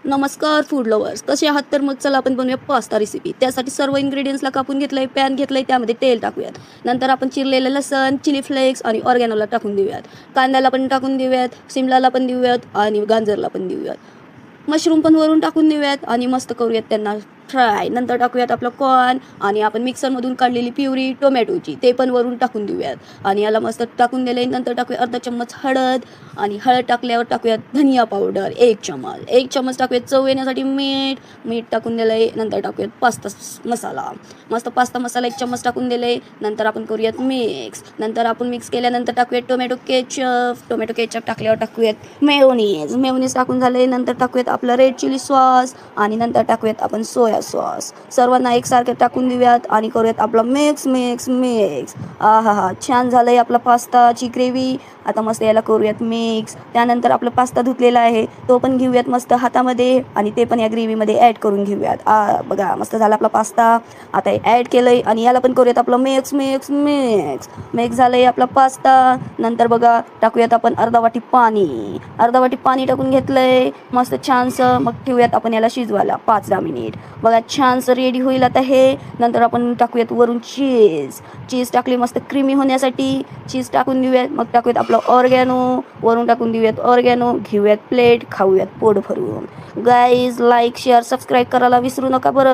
नमस्कार food lovers, कसे आहात? तर मग चला आपण बनवूया पास्ता रेसिपी. त्यासाठी सर्व इन्ग्रेडियंट्सला कापून घेतलंय, पॅन घेतलंय, त्यामध्ये तेल टाकूयात. नंतर आपण चिरलेलं लसण, चिली फ्लेक्स आणि ऑर्गॅनोला टाकून देऊयात. कांद्याला पण टाकून देऊयात, सिमलाला पण देऊयात आणि गाजरला पण देऊयात. मशरूम पण वरून टाकून देऊयात आणि मस्त करूयात त्यांना फ्राय. नंतर टाकूयात आपलं कॉर्न आणि आपण मिक्सरमधून काढलेली प्युरी टोमॅटोची ते पण वरून टाकून देऊयात आणि याला मस्त टाकून दिले. नंतर टाकूया अर्धा चम्मच हळद आणि हळद टाकल्यावर टाकूयात धनिया पावडर 1 चम्मच टाकूयात चव येण्यासाठी मीठ टाकून दिलंय. नंतर टाकूयात पास्ता मसाला, मस्त पास्ता मसाला 1 चम्मच टाकून दिले. नंतर आपण करूयात मिक्स. नंतर आपण मिक्स केल्यानंतर टाकूयात टोमॅटो केचप टाकल्यावर टाकूयात मेयोनीज टाकून झाले. नंतर टाकूयात आपलं रेड चिली सॉस आणि नंतर टाकूयात आपण सोया सॉस. सर्वांना एकसारखे टाकून देऊयात आणि करूयात आपलं मिक्स. हा छान झालंय आपला पास्ताची ग्रेव्ही. आता मस्त याला करूयात मिक्स. त्यानंतर आपला पास्ता धुतलेला आहे तो पण घेऊयात मस्त हातामध्ये आणि ते पण या ग्रेव्हीमध्ये ॲड करून घेऊयात. बघा मस्त झाला आपला पास्ता. आता हे ॲड केलंय आणि याला पण करूयात आपलं मिक्स झालंय आपला पास्ता. नंतर बघा टाकूयात आपण अर्धा वाटी पाणी टाकून घेतलंय मस्त छानसं. मग ठेवूयात आपण याला शिजवायला 5-10 मिनिट. बघा छानसं रेडी होईल आता हे. नंतर आपण टाकूयात वरून चीज टाकली मस्त क्रीमी होण्यासाठी. चीज टाकून देऊयात. मग टाकूयात आपलं ऑर्गॅनो वरून टाकून देऊयात ऑर्गॅनो. घेऊयात प्लेट, खाऊयात पोट भरून. गाईज लाईक शेअर सबस्क्राईब करायला विसरू नका बरं.